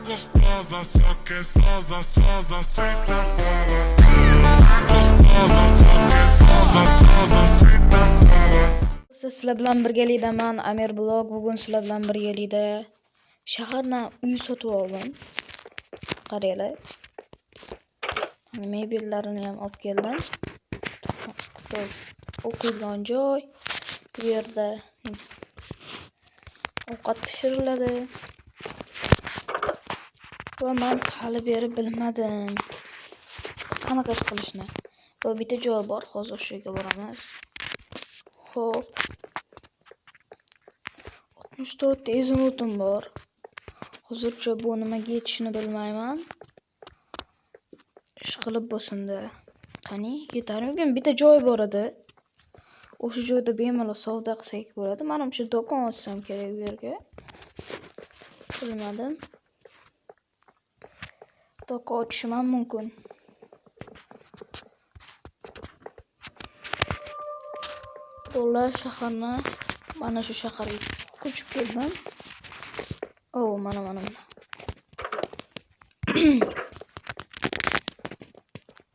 gostosa, só que sosa, sosa, senta bola. Gostosa, só que sosa, sosa, senta bola. Sizlar bilan birgalikdaman Amir Blog. Bugun sizlar bilan birgalikda shahardan uy sotib oldim. Qaranglar. Mebellarini ham olib keldim. O'qiydigan joy. Bu yerda ovqat pishiriladi. Va men hali beri bilmadim qanaqa ish qilishni. Va bitta joy bor, hozir shu yerga boramiz. Xo'p. 64 ta izinotim bor. Hozircha bu nimaga yetishini bilmayman. Ish qilib bo'lsin-da. Qani, yetarmikan? Bitta joy bor edi. O'sha joyda bemalol savdo qilsak bo'ladi. Menimcha do'kon ochsam kerak bu yerga. Bilmadim. Do'kon ochishim ham mumkin. Ular shaharni mana shu shaharga ko'chib keldim. Mana.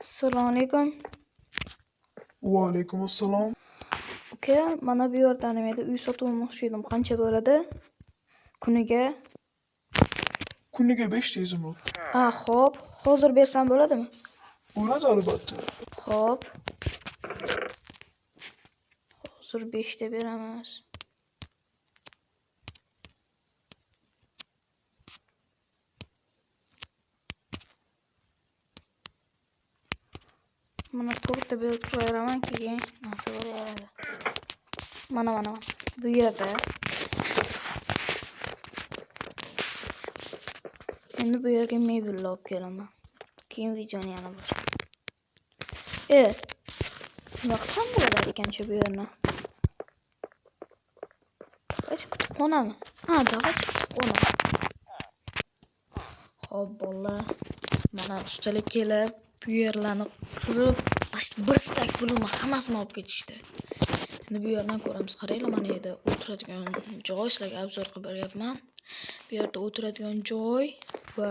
Assalomu alaykum. Va alaykum assalom. Uka, mana bu yerda uy sotib olmoqchi edim. Qancha bo'ladi? Kuniga? Kuniga 5 ta izimot. Xo'p. Hozir bersam bo'ladimi? Bo'ladi albatta. Xo'p. Hozir 5 ta beramiz. Mana 4 ta berib qo'yaraman keyin narsa bo'laveradi. Mana. Bu yerda. Endi bu yerga mebel olib kelaman. Keyin videoni yana boshlayman. Nima qilsam bo'ladi aytgancha bu yerni? Davaychi kutubxonami? Davaychi kutubxona. Xo'p, bolalar. Mana ustalar kelib, bu yerlarni qirib, bir stak pulni hammasini olib ketishdi. Endi bu yerdan ko'ramiz. Qaranglar, mana yerda o'tiradigan joy, sizlarga obzor qilib beryapman. Bu yerda o'tiradigan joy va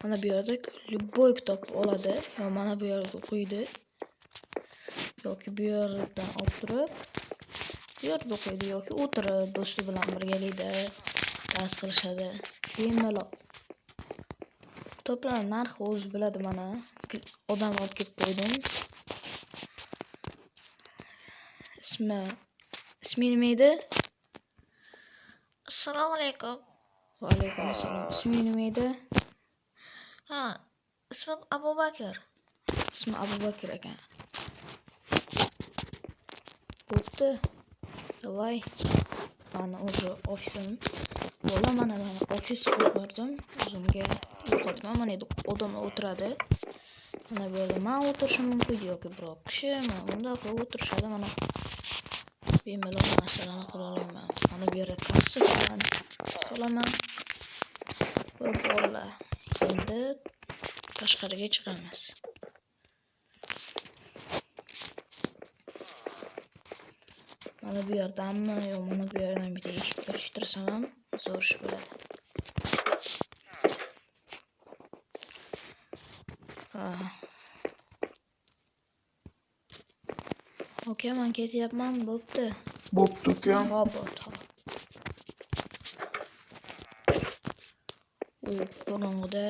mana bu yerda любой kitob oladi. Mana bu yerga qo'ydi. Yoki bu yerdan olib turib, bu yerda o'qiydi yoki o'tirib do'sti bilan birgalikda dars qilishadi. Bemalol. Kitoblar narxi o'zi biladi mana. Odam olib kelib qo'ydim. Ismi nima edi? Assalomu alaykum. Va alaykum assalom. Ismi nima edi? Ismim Abubakir. Ismi Abubakir ekan. Bo'pti. Davay. Mana o'sha ofisim. Bola mana ofis qurdim. O'zimga yo'qotgan. Mana endi odamlar o'tiradi. Mana bu yerda men o'tirishim mumkin yoki biror kishi mana bunda qilib o'tirishadi. Mana bemalol narsalarni qila olaman. Mana bu yerda kassa bilan solaman. Va bolalar endi tashqariga chiqamiz. Mana bu yerdanmi yo mana bu yerdan bitta eshik ochtirsam ham zo'r ish bo'ladi. Okey, men ketyapman, bo'pti. Bo'pti ukam. Bo'pti. Qorong'ida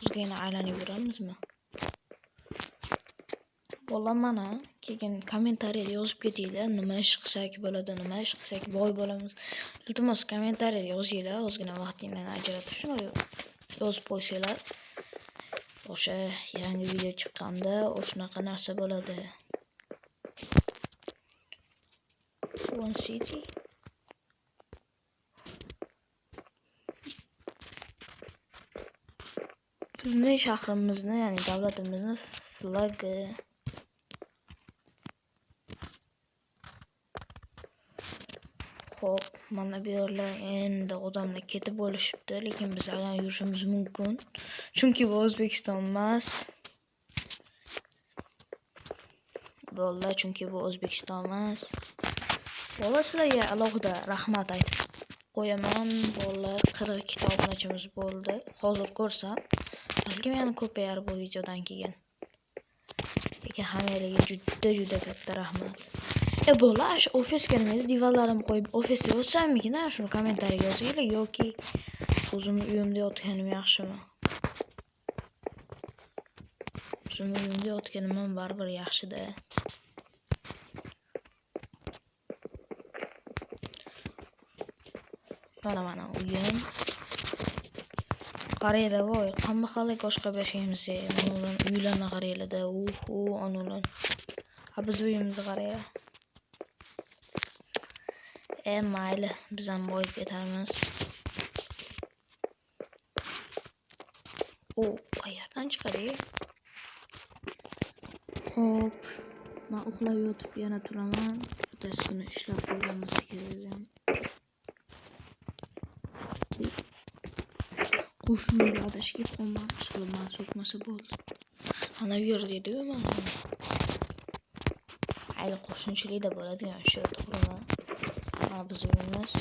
o'zgina aylanib yuramizmi? Bola mana keyin kommentariyada yozib ketinglar, nima ish qilsak bo'ladi, nima ish qilsak boy bo'lamiz. Iltimos kommentariyada yozinglar, o'zgina vaqtinglarni ajratib shuni yozib qo'ysanglar. O'sha yangi video chiqqanda o'shunaqa narsa bo'ladi. One City. Bizning shahrimizni, ya'ni davlatimizni flagi. Xo'p, mana bu yerlar endi odamlar ketib bo'lishibdi, lekin biz aylanib yurishimiz mumkin. Chunki bu O'zbekiston emas. Chunki bu O'zbekiston emas. Sizlarga alohida rahmat aytib qo'yaman. Bolalar 42 ta obunachimiz bo'ldi. Hozir ko'rsam, balkim yana ko'payar bu videodan keyin. Lekin hammangizga juda katta rahmat. Bolalar, shu ofisga nima divanlarimni qo'yib ofisda yotsam-mikin, shuni kommentariyaga yozinglar yoki o'zimni uyimda yotganim yaxshimi? O'zimni uyimda yotganim ham baribir yaxshi-da. Mana uyim. Qaranglar, voy, qanday boshqa yashaymiz. Mana uylarni qaranglar-da. Onalar. Biz uyimizni qaranglar. Mayli, biz ham boyib ketamiz. Qayerdan chiqadi? Xo'p, men uxlab yotib yana turaman. Ertasi kuni ishlab qo'ygan bo'lsa kerak. Qo'shniga adashib qolman, ishqilman so'kmasa bo'ldi. Ana bu yer dedi-ku mana. Ayli qo'shnichilikda bo'ladigan shu to'g'rimi? Mana biz uyimiz.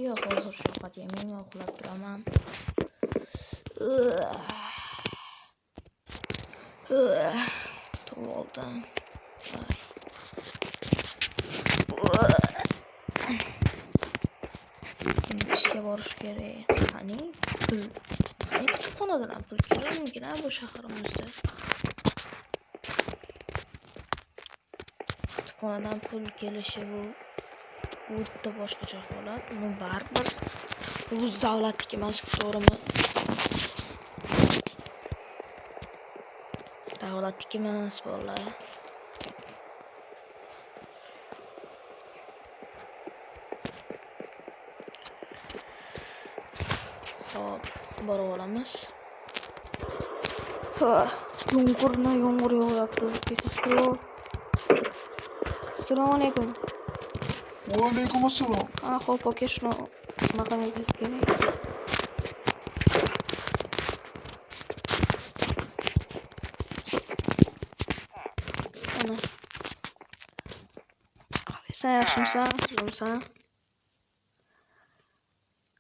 Yo'q, hozir shafqat yemayman, uxlab turaman. To'g'ri. Ishga borish kerak. Qani kutubxonadan pul keladimikin bu shaharimizda. Kutubxonadan pul kelishi bu o'ta boshqacha holat. Uni baribir o'z davlatniki emas, to'g'rimi? Davlatniki emas bolalar. Hop, borib olamiz. Yomg'ir yog'yapti. Assalomu alaykum. Va alaykum assalom. Xo'p, aka, shuni maqomiga keling. Ana. Sen yaxshimisan? Tuzimsan?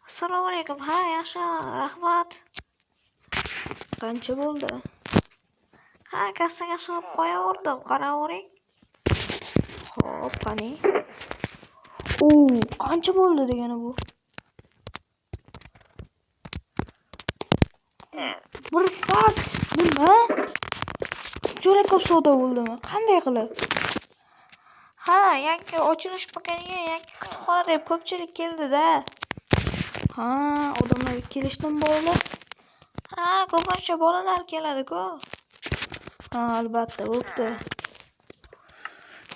Assalomu alaykum. Ha, yaxshi, rahmat. Qancha bo'ldi? Ha, kassaga solib qo'yaverdim, qaravering. Xo'p, qani. Qancha bo'ldi degani bu? Bir soat. Nima? Juda ko'p savdo bo'ldimi? Qanday qilib? Ha, yangi ochilish bo'lganiga yangi kutubxona deb ko'pchilik keldi-da. Ha, odamlar kelishdan bolalar. Ha, ko'pincha bolalar keladi-ku. Ha, albatta, bo'pti.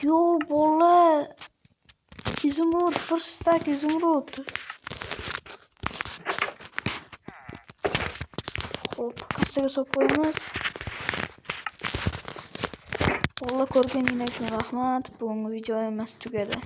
Yo, bolalar. İzmir, bir stak izmir. Hop, kassaga solib qo'yamiz. Valla ko'rganingiz uchun rahmat. Bugungi video emas tugadi.